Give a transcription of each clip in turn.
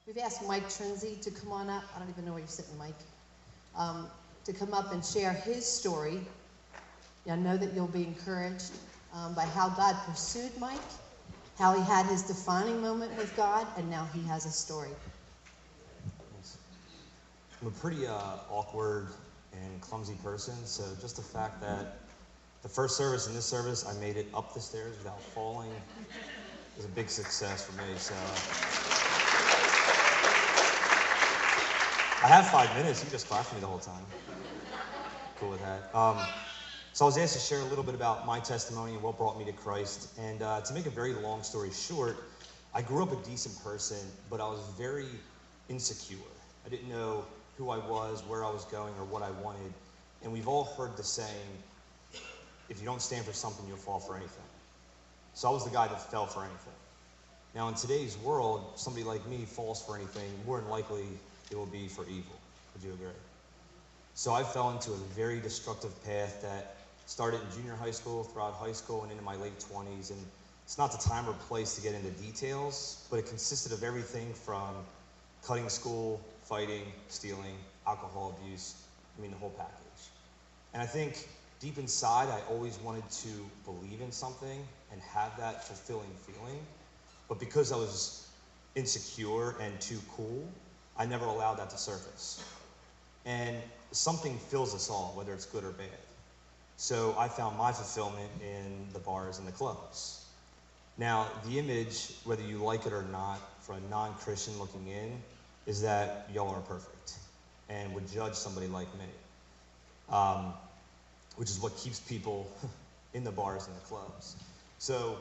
We've asked Mike Trinsey to come on up. I don't even know where you're sitting, Mike. To come up and share his story. I know that you'll be encouraged by how God pursued Mike, how he had his defining moment with God, and now he has a story. I'm a pretty awkward and clumsy person, so just the fact that the first service and this service, I made it up the stairs without falling is a big success for me. So I have 5 minutes. You just clap for me the whole time. Cool with that. So I was asked to share a little bit about my testimony and what brought me to Christ. And to make a very long story short, I grew up a decent person, but I was very insecure. I didn't know who I was, where I was going, or what I wanted. And we've all heard the saying, if you don't stand for something, you'll fall for anything. So I was the guy that fell for anything. Now in today's world, somebody like me falls for anything, more than likely it will be for evil. Would you agree? So I fell into a very destructive path that started in junior high school, throughout high school, and into my late 20s. And it's not the time or place to get into details, but it consisted of everything from cutting school, fighting, stealing, alcohol abuse, the whole package. And I think deep inside, I always wanted to believe in something and have that fulfilling feeling. But because I was insecure and too cool, I never allowed that to surface. And something fills us all, whether it's good or bad. So I found my fulfillment in the bars and the clubs. Now, the image, whether you like it or not, for a non-Christian looking in, is that y'all are perfect and would judge somebody like me, which is what keeps people in the bars and the clubs. So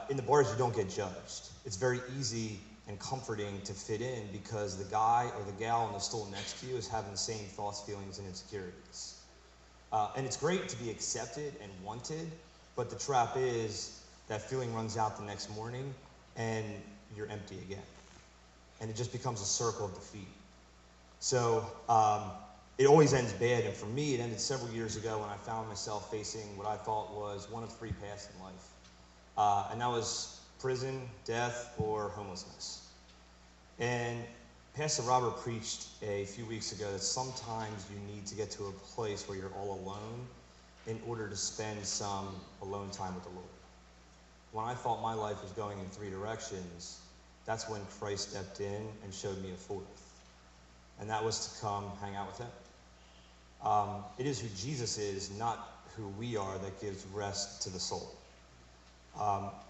in the bars, you don't get judged. It's very easy and comforting to fit in because the guy or the gal on the stool next to you is having the same thoughts, feelings, and insecurities. And it's great to be accepted and wanted, but the trap is that feeling runs out the next morning and you're empty again. And it just becomes a circle of defeat. So it always ends bad, and for me, it ended several years ago when I found myself facing what I thought was one of three paths in life. And that was prison, death, or homelessness. And Pastor Robert preached a few weeks ago that sometimes you need to get to a place where you're all alone in order to spend some alone time with the Lord. When I thought my life was going in three directions, that's when Christ stepped in and showed me a fourth. And that was to come hang out with him. It is who Jesus is, not who we are, that gives rest to the soul.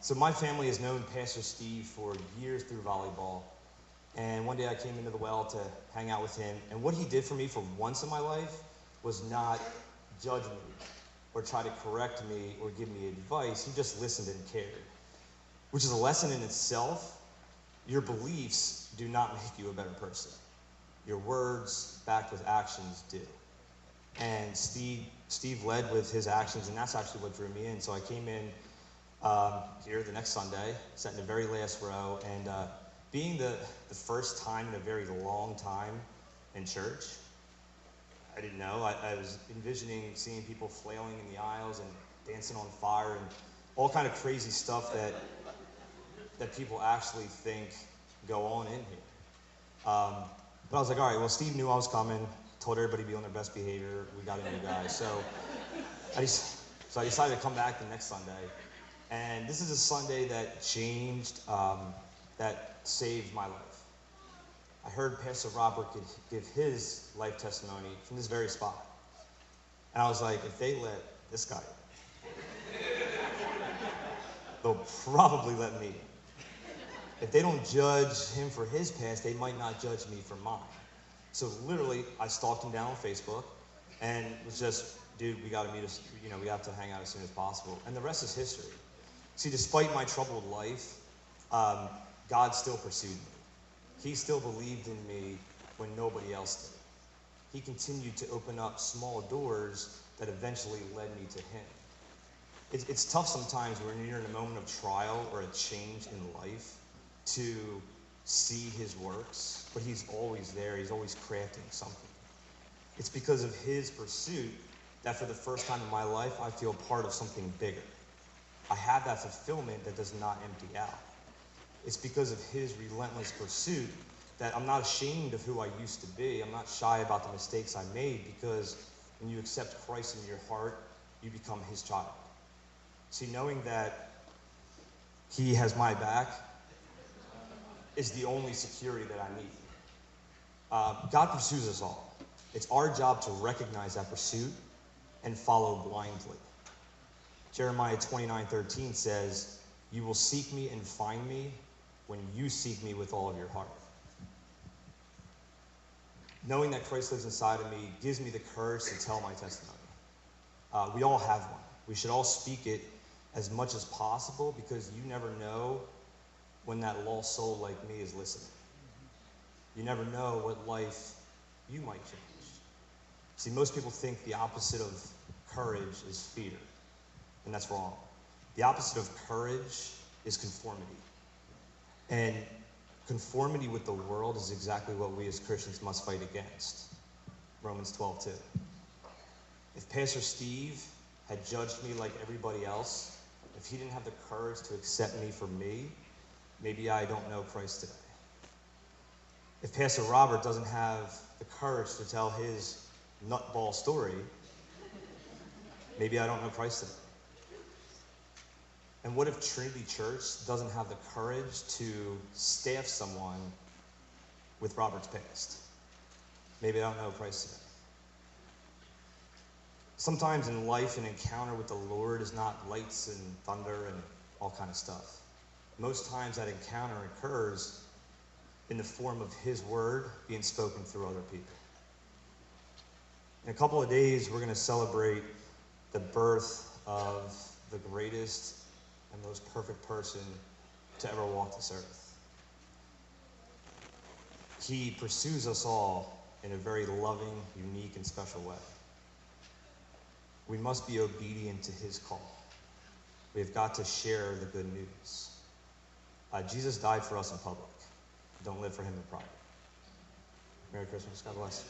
So my family has known Pastor Steve for years through volleyball. And one day I came into the well to hang out with him. And what he did for me for once in my life was not judge me or try to correct me or give me advice. He just listened and cared, which is a lesson in itself. Your beliefs do not make you a better person. Your words backed with actions do. And Steve led with his actions, and that's actually what drew me in. So I came in here the next Sunday, sat in the very last row, and being the first time in a very long time in church, I didn't know. I was envisioning seeing people flailing in the aisles and dancing on fire and all kind of crazy stuff that people actually think go on in here. But I was like, all right, well, Steve knew I was coming, told everybody to be on their best behavior. We got a new guy. So I decided to come back the next Sunday. And this is a Sunday that changed, that saved my life. I heard Pastor Robert give his life testimony from this very spot. And I was like, if they let this guy in, they'll probably let me in. If they don't judge him for his past, they might not judge me for mine. So literally, I stalked him down on Facebook and was just, dude, we gotta meet us, we have to hang out as soon as possible. And the rest is history. See, despite my troubled life, God still pursued me. He still believed in me when nobody else did. He continued to open up small doors that eventually led me to him. It's tough sometimes when you're in a moment of trial or a change in life to see his works, but he's always there. He's always crafting something. It's because of his pursuit that for the first time in my life, I feel part of something bigger. I have that fulfillment that does not empty out. It's because of his relentless pursuit that I'm not ashamed of who I used to be. I'm not shy about the mistakes I made, because when you accept Christ in your heart, you become his child. See, knowing that he has my back is the only security that I need. God pursues us all. It's our job to recognize that pursuit and follow blindly. Jeremiah 29:13 says, "You will seek me and find me when you seek me with all of your heart." Knowing that Christ lives inside of me gives me the courage to tell my testimony. We all have one. We should all speak it as much as possible, because you never know when that lost soul like me is listening. You never know what life you might change. See, most people think the opposite of courage is fear, and that's wrong. The opposite of courage is conformity. And conformity with the world is exactly what we as Christians must fight against. Romans 12:2. If Pastor Steve had judged me like everybody else, if he didn't have the courage to accept me for me, maybe I don't know Christ today. If Pastor Robert doesn't have the courage to tell his nutball story, maybe I don't know Christ today. And what if Trinity Church doesn't have the courage to staff someone with Robert's past? Maybe I don't know Christ today. Sometimes in life, an encounter with the Lord is not lights and thunder and all kind of stuff. Most times that encounter occurs in the form of his word being spoken through other people. In a couple of days, we're going to celebrate the birth of the greatest and most perfect person to ever walk this earth. He pursues us all in a very loving, unique, and special way. We must be obedient to his call. We've got to share the good news. Jesus died for us in public. Don't live for him in private. Merry Christmas. God bless.